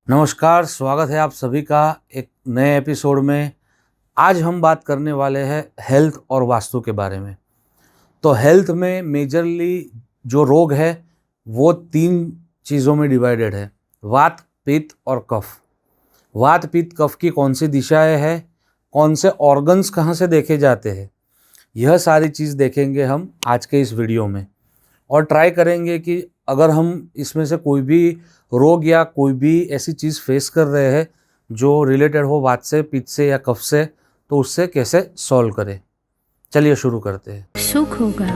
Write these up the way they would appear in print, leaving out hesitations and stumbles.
नमस्कार, स्वागत है आप सभी का एक नए एपिसोड में। आज हम बात करने वाले हैं हेल्थ और वास्तु के बारे में। तो हेल्थ में मेजरली जो रोग है वो 3 चीज़ों में डिवाइडेड है, वात, पित्त और कफ। वात, पित्त, कफ की कौन सी दिशाएं हैं, कौन से ऑर्गन्स कहाँ से देखे जाते हैं, यह सारी चीज़ देखेंगे हम आज के इस वीडियो में। और ट्राई करेंगे कि अगर हम इसमें से कोई भी रोग या कोई भी ऐसी चीज़ फेस कर रहे हैं जो रिलेटेड हो वात से, पित्त से या कफ से, तो उससे कैसे सॉल्व करें। चलिए शुरू करते हैं। सुख होगा,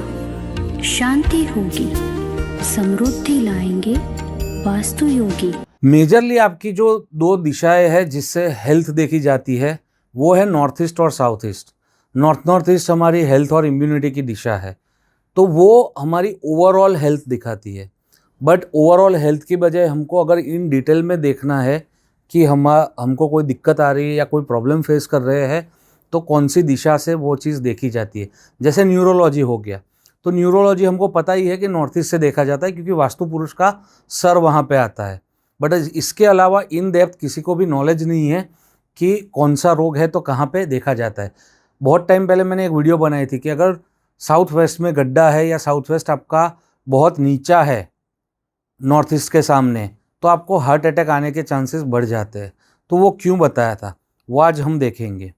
शांति होगी, समृद्धि लाएंगे वास्तु योगी। मेजरली आपकी जो 2 दिशाएं हैं जिससे हेल्थ देखी जाती है वो है नॉर्थ ईस्ट और साउथ ईस्ट। नॉर्थ ईस्ट हमारी हेल्थ और इम्यूनिटी की दिशा है, तो वो हमारी ओवरऑल हेल्थ दिखाती है। बट ओवरऑल हेल्थ की बजाय हमको अगर इन डिटेल में देखना है कि हमको कोई दिक्कत आ रही है या कोई प्रॉब्लम फेस कर रहे हैं, तो कौन सी दिशा से वो चीज़ देखी जाती है। जैसे न्यूरोलॉजी हो गया, तो न्यूरोलॉजी हमको पता ही है कि नॉर्थ ईस्ट से देखा जाता है क्योंकि वास्तु पुरुष का सर वहाँ पे आता है। बट इसके अलावा इन डेप्थ किसी को भी नॉलेज नहीं है कि कौन सा रोग है तो कहाँ पे देखा जाता है। बहुत टाइम पहले मैंने एक वीडियो बनाई थी कि अगर साउथ वेस्ट में गड्ढा है या साउथ वेस्ट आपका बहुत नीचा है नॉर्थ ईस्ट के सामने, तो आपको हार्ट अटैक आने के चांसेस बढ़ जाते हैं। तो वो क्यों बताया था वो आज हम देखेंगे।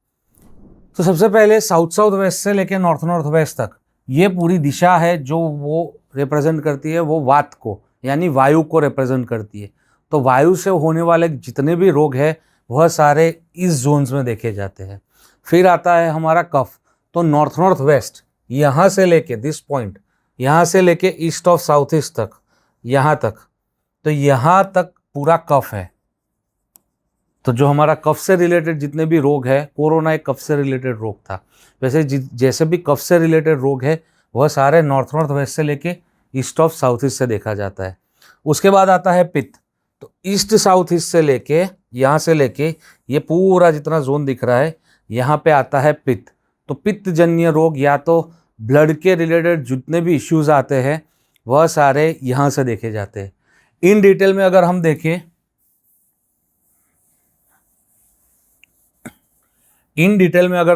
तो सबसे पहले साउथ वेस्ट से लेकर नॉर्थ वेस्ट तक ये पूरी दिशा है जो वो रिप्रेजेंट करती है, वो वात को यानी वायु को रिप्रेजेंट करती है। तो वायु से होने वाले जितने भी रोग हैं वह सारे इस जोन्स में देखे जाते हैं। फिर आता है हमारा कफ। तो नॉर्थ वेस्ट यहाँ से लेके दिस पॉइंट, यहाँ से लेके ईस्ट ऑफ साउथ ईस्ट तक, यहाँ तक, तो यहाँ तक पूरा कफ है। तो जो हमारा कफ से रिलेटेड जितने भी रोग है, कोरोना एक कफ से रिलेटेड रोग था, वैसे जैसे भी कफ से रिलेटेड रोग है वह सारे नॉर्थ वेस्ट से लेके ईस्ट ऑफ साउथ ईस्ट से देखा जाता है। उसके बाद आता है पित्त। तो ईस्ट साउथ ईस्ट से लेके, यहाँ से लेके ये पूरा जितना जोन दिख रहा है यहाँ पे आता है पित्त। तो पित्त जन्य रोग या तो ब्लड के रिलेटेड जितने भी इश्यूज आते हैं वह सारे यहाँ से देखे जाते हैं। इन डिटेल में अगर हम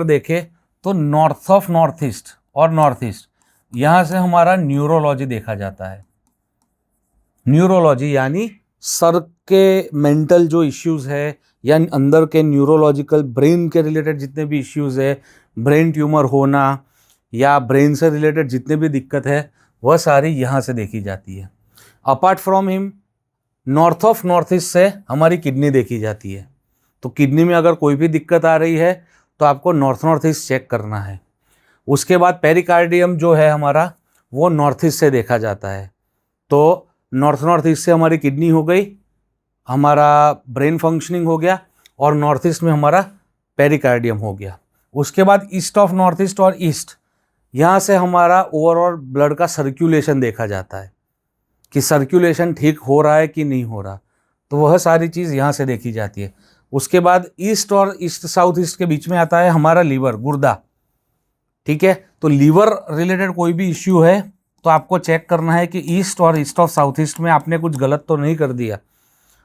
देखें, तो नॉर्थ ऑफ नॉर्थ ईस्ट और नॉर्थ ईस्ट यहाँ से हमारा न्यूरोलॉजी देखा जाता है। न्यूरोलॉजी यानी सर के मेंटल जो इश्यूज है या अंदर के न्यूरोलॉजिकल ब्रेन के रिलेटेड जितने भी इश्यूज है, ब्रेन ट्यूमर होना या ब्रेन से रिलेटेड जितने भी दिक्कत है वह सारी यहाँ से देखी जाती है। Apart from him north of north east से हमारी किडनी देखी जाती है। तो किडनी में अगर कोई भी दिक्कत आ रही है तो आपको नॉर्थ ईस्ट चेक करना है। उसके बाद पेरिकार्डियम जो है हमारा वो नॉर्थ ईस्ट से देखा जाता है। तो नॉर्थ ईस्ट से हमारी किडनी हो गई, हमारा ब्रेन फंक्शनिंग हो गया, और नॉर्थ ईस्ट में हमारा पेरिकार्डियम हो गया। उसके बाद ईस्ट ऑफ नॉर्थ ईस्ट और ईस्ट, यहाँ से हमारा ओवरऑल ब्लड का सर्कुलेशन देखा जाता है कि सर्कुलेशन ठीक हो रहा है कि नहीं हो रहा। तो वह सारी चीज़ यहाँ से देखी जाती है। उसके बाद ईस्ट और ईस्ट साउथ ईस्ट के बीच में आता है हमारा लीवर, गुर्दा। ठीक है, तो लीवर रिलेटेड कोई भी इश्यू है तो आपको चेक करना है कि ईस्ट और ईस्ट ऑफ साउथ ईस्ट में आपने कुछ गलत तो नहीं कर दिया।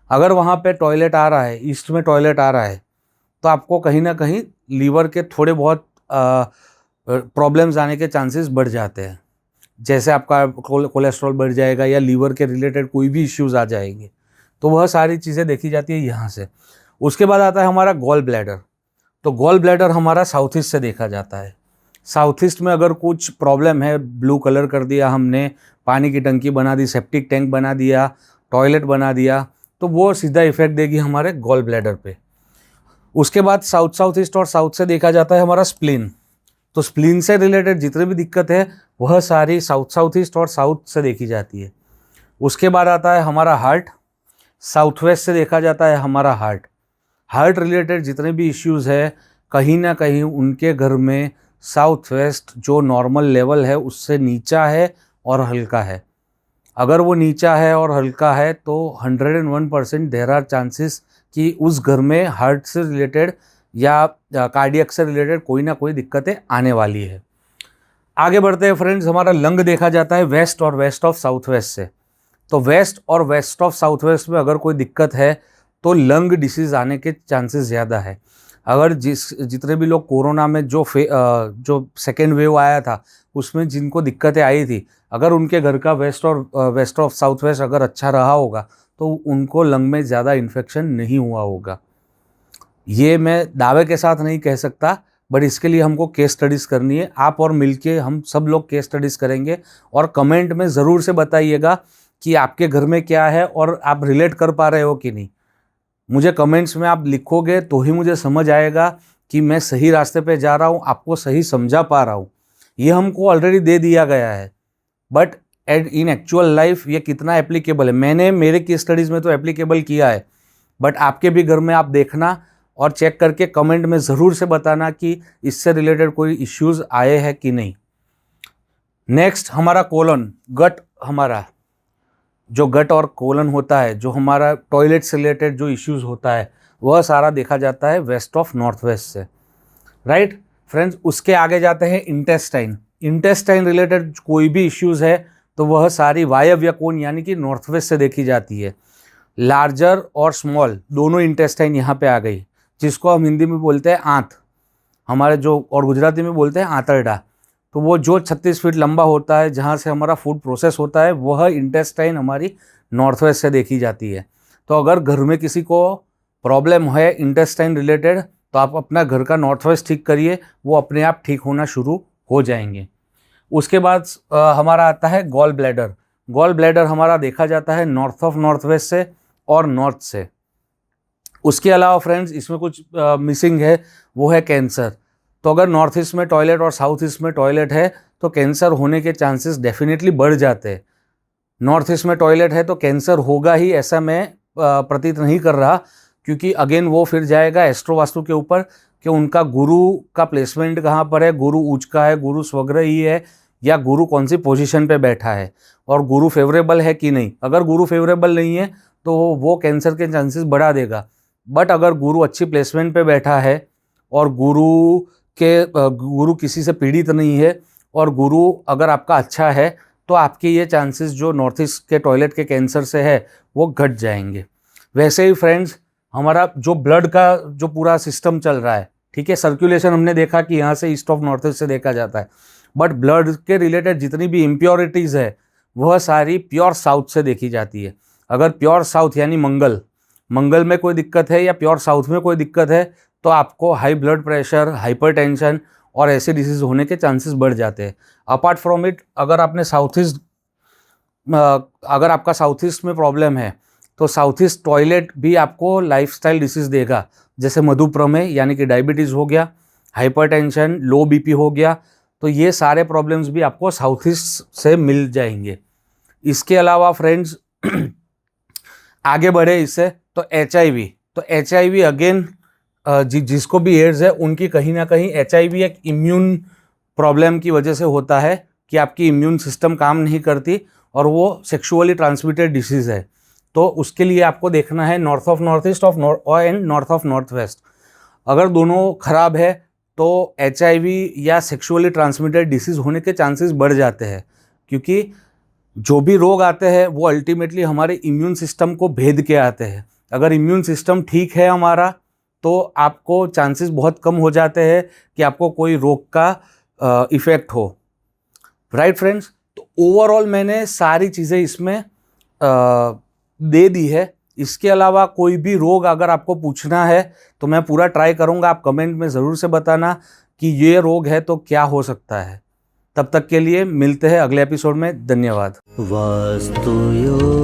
अगर वहाँ पे टॉयलेट आ रहा है, ईस्ट में टॉयलेट आ रहा है, तो आपको कहीं ना कहीं लीवर के थोड़े बहुत प्रॉब्लम्स आने के चांसेस बढ़ जाते हैं। जैसे आपका कोलेस्ट्रॉल बढ़ जाएगा या लीवर के रिलेटेड कोई भी इश्यूज आ जाएंगे। तो वह सारी चीज़ें देखी जाती है यहाँ से। उसके बाद आता है हमारा गॉल ब्लैडर। तो गॉल ब्लैडर हमारा साउथ ईस्ट से देखा जाता है। साउथ ईस्ट में अगर कुछ प्रॉब्लम है, ब्लू कलर कर दिया हमने, पानी की टंकी बना दी, सेप्टिक टैंक बना दिया, टॉयलेट बना दिया, तो वो सीधा इफेक्ट देगी हमारे गॉल ब्लैडर पे। उसके बाद साउथ ईस्ट और साउथ से देखा जाता है हमारा स्प्लीन। तो स्प्लीन से रिलेटेड जितनी भी दिक्कत है वह सारी साउथ ईस्ट और साउथ से देखी जाती है। उसके बाद आता है हमारा हार्ट। साउथ वेस्ट से देखा जाता है हमारा हार्ट रिलेटेड जितने भी इश्यूज़ है कहीं ना कहीं उनके घर में साउथ वेस्ट जो नॉर्मल लेवल है उससे नीचा है और हल्का है। अगर वो नीचा है और हल्का है तो 101% देयर आर चांसेस कि उस घर में हार्ट से रिलेटेड या कार्डियक से रिलेटेड कोई ना कोई दिक्कतें आने वाली है। आगे बढ़ते हैं फ्रेंड्स, हमारा लंग देखा जाता है वेस्ट और वेस्ट ऑफ साउथ वेस्ट से। तो वेस्ट और वेस्ट ऑफ साउथ वेस्ट में अगर कोई दिक्कत है तो लंग डिसीज़ आने के चांसेस ज़्यादा है। अगर जितने भी लोग कोरोना में जो सेकेंड वेव आया था उसमें जिनको दिक्कतें आई थी, अगर उनके घर का वेस्ट ऑफ साउथ वेस्ट अगर अच्छा रहा होगा तो उनको लंग में ज़्यादा इन्फेक्शन नहीं हुआ होगा। ये मैं दावे के साथ नहीं कह सकता, बट इसके लिए हमको केस स्टडीज़ करनी है। आप और मिलके हम सब लोग केस स्टडीज़ करेंगे और कमेंट में ज़रूर से बताइएगा कि आपके घर में क्या है और आप रिलेट कर पा रहे हो कि नहीं। मुझे कमेंट्स में आप लिखोगे तो ही मुझे समझ आएगा कि मैं सही रास्ते पे जा रहा हूँ, आपको सही समझा पा रहा हूँ। ये हमको ऑलरेडी दे दिया गया है, बट इन एक्चुअल लाइफ ये कितना एप्लीकेबल है, मैंने मेरे केस स्टडीज़ में तो एप्लीकेबल किया है, बट आपके भी घर में आप देखना और चेक करके कमेंट में ज़रूर से बताना कि इससे रिलेटेड कोई इश्यूज़ आए हैं कि नहीं। नेक्स्ट हमारा कोलन, गट, हमारा जो गट और कोलन होता है, जो हमारा टॉयलेट से रिलेटेड जो इश्यूज़ होता है वह सारा देखा जाता है वेस्ट ऑफ नॉर्थ वेस्ट से, राइट फ्रेंड्स। उसके आगे जाते हैं इंटेस्टाइन रिलेटेड कोई भी इश्यूज़ है तो वह सारी वायव्य कोण यानी कि नॉर्थ वेस्ट से देखी जाती है। लार्जर और स्मॉल दोनों इंटेस्टाइन यहाँ पे आ गई, जिसको हम हिंदी में बोलते हैं आंत, हमारे जो और गुजराती में बोलते हैं आंतरडा। तो वो जो 36 फीट लंबा होता है जहाँ से हमारा फूड प्रोसेस होता है वह इंटेस्टाइन हमारी नॉर्थ वेस्ट से देखी जाती है। तो अगर घर में किसी को प्रॉब्लम है इंटेस्टाइन रिलेटेड तो आप अपना घर का नॉर्थ वेस्ट ठीक करिए, वो अपने आप ठीक होना शुरू हो जाएंगे। उसके बाद हमारा आता है गॉल ब्लैडर हमारा देखा जाता है नॉर्थ ऑफ नॉर्थ वेस्ट से और नॉर्थ से। उसके अलावा फ्रेंड्स इसमें कुछ मिसिंग है, वो है कैंसर। तो अगर नॉर्थ ईस्ट में टॉयलेट और साउथ ईस्ट में टॉयलेट है तो कैंसर होने के चांसेस डेफिनेटली बढ़ जाते हैं। नॉर्थ ईस्ट में टॉयलेट है तो कैंसर होगा ही ऐसा मैं प्रतीत नहीं कर रहा, क्योंकि अगेन वो फिर जाएगा एस्ट्रो वास्तु के ऊपर कि उनका गुरु का प्लेसमेंट कहाँ पर है, गुरु उच्च का है, गुरु स्वग्रही है या गुरु कौन सी पोजीशन पे बैठा है और गुरु फेवरेबल है कि नहीं। अगर गुरु फेवरेबल नहीं है तो वो कैंसर के चांसेस बढ़ा देगा, बट अगर गुरु अच्छी प्लेसमेंट पे बैठा है और गुरु किसी से पीड़ित नहीं है और गुरु अगर आपका अच्छा है तो आपके ये चांसेस जो नॉर्थ ईस्ट के टॉयलेट के कैंसर से है वो घट जाएंगे। वैसे ही फ्रेंड्स हमारा जो ब्लड का जो पूरा सिस्टम चल रहा है, ठीक है, सर्कुलेशन हमने देखा कि यहाँ से ईस्ट ऑफ नॉर्थ ईस्ट से देखा जाता है, बट ब्लड के रिलेटेड जितनी भी इम्प्योरिटीज़ है वह सारी प्योर साउथ से देखी जाती है। अगर प्योर साउथ यानी मंगल में कोई दिक्कत है या प्योर साउथ में कोई दिक्कत है तो आपको हाई ब्लड प्रेशर, हाइपरटेंशन और ऐसे डिसीज होने के चांसेस बढ़ जाते हैं। अपार्ट फ्रॉम इट अगर आपका साउथ ईस्ट में प्रॉब्लम है तो साउथ ईस्ट टॉयलेट भी आपको लाइफस्टाइल डिसीज़ देगा, जैसे मधुप्रमेह यानी कि डायबिटीज़ हो गया, हाइपरटेंशन, लो बीपी हो गया। तो ये सारे प्रॉब्लम्स भी आपको साउथ ईस्ट से मिल जाएंगे। इसके अलावा फ्रेंड्स आगे बढ़े इससे तो HIV अगेन जिसको भी एड्स है उनकी कहीं ना कहीं HIV एक इम्यून प्रॉब्लम की वजह से होता है कि आपकी इम्यून सिस्टम काम नहीं करती और वो सेक्सुअली ट्रांसमिटेड डिसीज़ है। तो उसके लिए आपको देखना है north of north east and north of north west. अगर दोनों खराब है तो HIV या सेक्सुअली ट्रांसमिटेड डिसीज़ होने के चांसेस बढ़ जाते हैं, क्योंकि जो भी रोग आते हैं वो अल्टीमेटली हमारे इम्यून सिस्टम को भेद के आते हैं। अगर इम्यून सिस्टम ठीक है हमारा तो आपको चांसेस बहुत कम हो जाते हैं कि आपको कोई रोग का इफ़ेक्ट हो, राइट फ्रेंड्स। तो ओवरऑल मैंने सारी चीज़ें इसमें दे दी है। इसके अलावा कोई भी रोग अगर आपको पूछना है तो मैं पूरा ट्राई करूँगा, आप कमेंट में ज़रूर से बताना कि ये रोग है तो क्या हो सकता है। तब तक के लिए मिलते हैं अगले एपिसोड में। धन्यवाद। वास्तु योग।